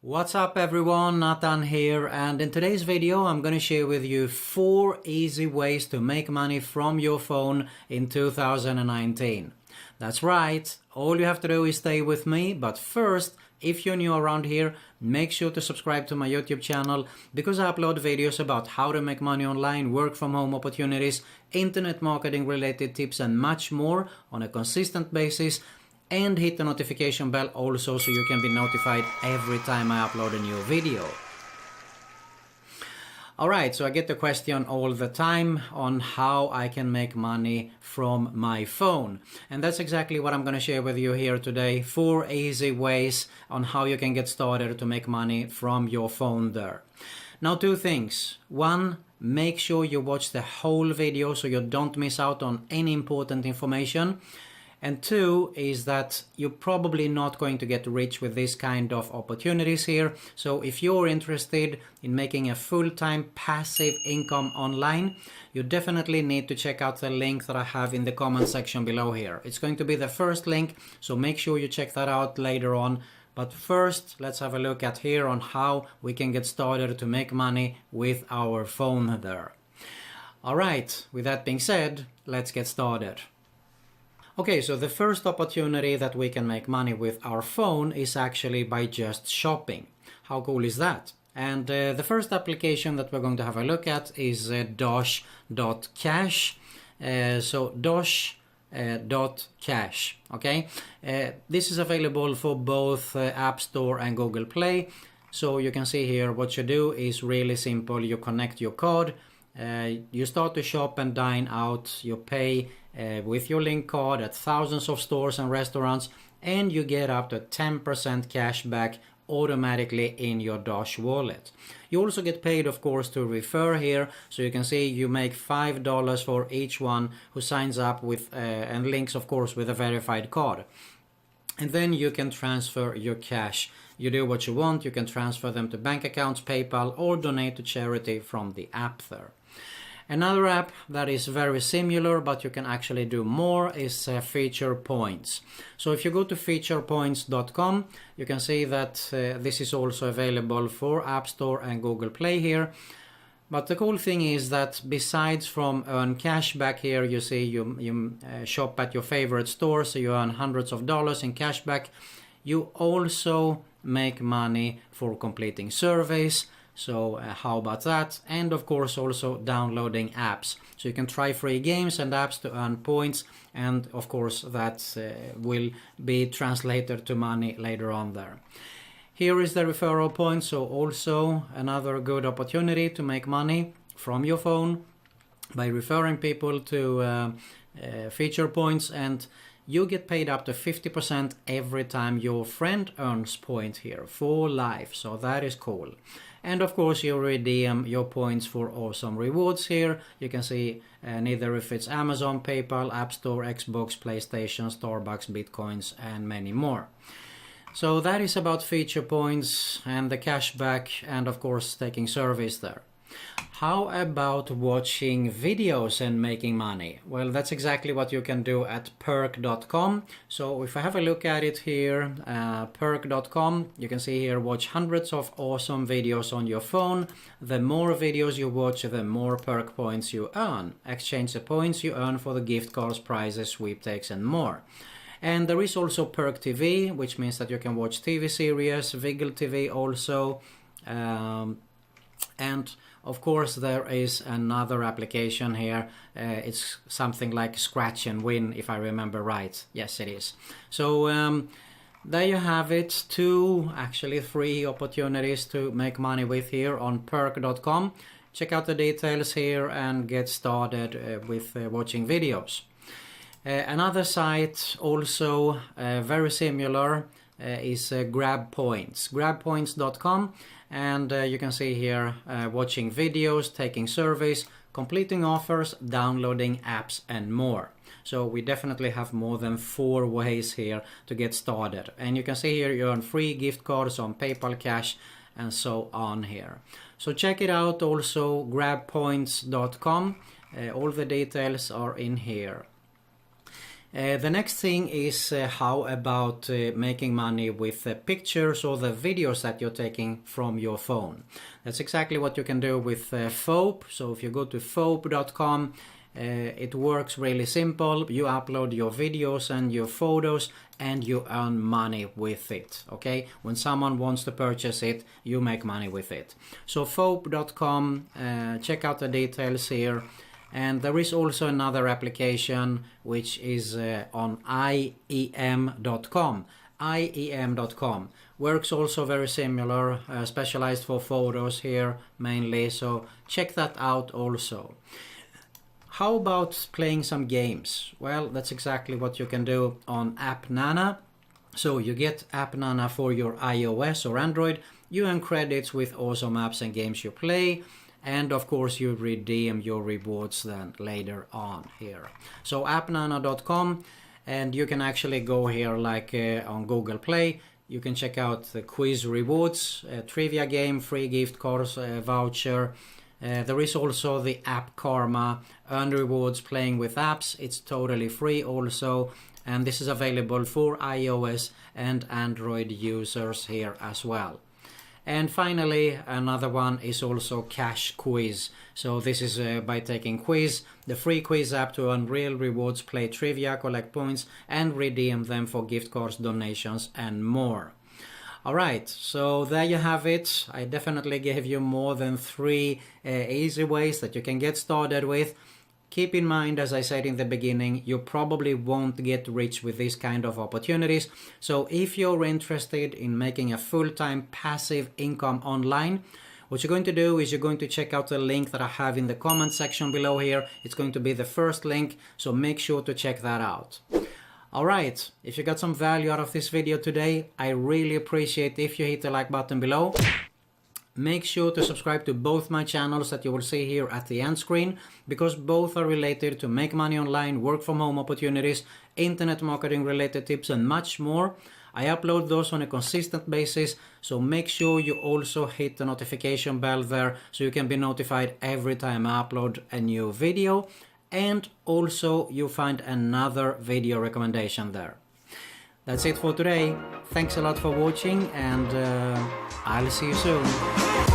What's up everyone, Nathan here, and in today's video I'm gonna share with you 4 easy ways to make money from your phone in 2019. That's right, all you have to do is stay with me, but first, if you're new around here, make sure to subscribe to my YouTube channel because I upload videos about how to make money online, work from home opportunities, internet marketing related tips and much more on a consistent basis. And hit the notification bell also so you can be notified every time I upload a new video. Alright, so I get the question all the time on how I can make money from my phone. And that's exactly what I'm going to share with you here today. 4 easy ways on how you can get started to make money from your phone there. Now 2 things. 1, make sure you watch the whole video so you don't miss out on any important information. And 2 is that you're probably not going to get rich with this kind of opportunities here. So if you're interested in making a full-time passive income online, you definitely need to check out the link that I have in the comment section below here. It's going to be the first link, so make sure you check that out later on. But first, let's have a look at here on how we can get started to make money with our phone there. Alright, with that being said, let's get started. Okay, so the first opportunity that we can make money with our phone is actually by just shopping. How cool is that? And the first application that we're going to have a look at is Dosh.cash. So Dosh.cash, okay? This is available for both App Store and Google Play. So you can see here what you do is really simple. You connect your card. You start to shop and dine out, you pay with your link card at thousands of stores and restaurants, and you get up to 10% cash back automatically in your Dosh wallet. You also get paid, of course, to refer here, so you can see you make $5 for each one who signs up with and links, of course, with a verified card. And then you can transfer your cash. You do what you want. You can transfer them to bank accounts, PayPal, or donate to charity from the app there. Another app that is very similar, but you can actually do more, is Feature Points. So if you go to featurepoints.com, you can see that this is also available for App Store and Google Play here. But the cool thing is that besides from earn cash back here, you see you shop at your favorite store, so you earn hundreds of dollars in cash back. You also make money for completing surveys. So how about that? And of course also downloading apps. So you can try free games and apps to earn points, and of course that will be translated to money later on there. Here is the referral point, so also another good opportunity to make money from your phone by referring people to Feature Points, and you get paid up to 50% every time your friend earns point here for life, so that is cool. And of course you redeem your points for awesome rewards here. You can see neither if it's Amazon, PayPal, App Store, Xbox, PlayStation, Starbucks, Bitcoins and many more. So that is about Feature Points and the cashback, and of course taking surveys there. How about watching videos and making money? Well, that's exactly what you can do at perk.com. So if I have a look at it here, perk.com, you can see here watch hundreds of awesome videos on your phone. The more videos you watch, the more perk points you earn. Exchange the points you earn for the gift cards, prizes, sweepstakes and more. And there is also Perk TV, which means that you can watch TV series, Wiggle TV also, and of course there is another application here. It's something like Scratch and Win, if I remember right. Yes, it is. So there you have it. 2, actually 3 opportunities to make money with here on perk.com. Check out the details here and get started with watching videos. Another site also very similar is Grab Points. Grabpoints.com, and you can see here watching videos, taking surveys, completing offers, downloading apps and more. So we definitely have more than 4 ways here to get started. And you can see here you earn free gift cards on PayPal Cash and so on here. So check it out also, grabpoints.com. All the details are in here. The next thing is how about making money with pictures or the videos that you're taking from your phone. That's exactly what you can do with Fope. So if you go to fope.com, it works really simple. You upload your videos and your photos and you earn money with it. Okay, when someone wants to purchase it, you make money with it. So fope.com, check out the details here. And there is also another application which is on IEM.com. IEM.com works also very similar, specialized for photos here mainly, so check that out also. How about playing some games? Well, that's exactly what you can do on Appnana. So you get Appnana for your iOS or Android, you earn credits with awesome apps and games you play, and of course you redeem your rewards then later on here. So appnana.com, and you can actually go here like on Google Play. You can check out the quiz rewards, trivia game, free gift cards, voucher. There is also the app karma, earn rewards playing with apps. It's totally free also, and this is available for iOS and Android users here as well. And finally, another one is also Cash Quiz. So this is by taking quiz, the free quiz app to earn real rewards, play trivia, collect points, and redeem them for gift cards, donations, and more. Alright, so there you have it. I definitely gave you more than 3 easy ways that you can get started with. Keep in mind, as I said in the beginning, you probably won't get rich with these kind of opportunities. So if you're interested in making a full-time passive income online, what you're going to do is you're going to check out the link that I have in the comment section below here. It's going to be the first link, so make sure to check that out. Alright, if you got some value out of this video today, I really appreciate if you hit the like button below. Make sure to subscribe to both my channels that you will see here at the end screen, because both are related to make money online, work from home opportunities, internet marketing related tips, and much more. I upload those on a consistent basis, so make sure you also hit the notification bell there so you can be notified every time I upload a new video, and also you find another video recommendation there. That's it for today. Thanks a lot for watching, and I'll see you soon.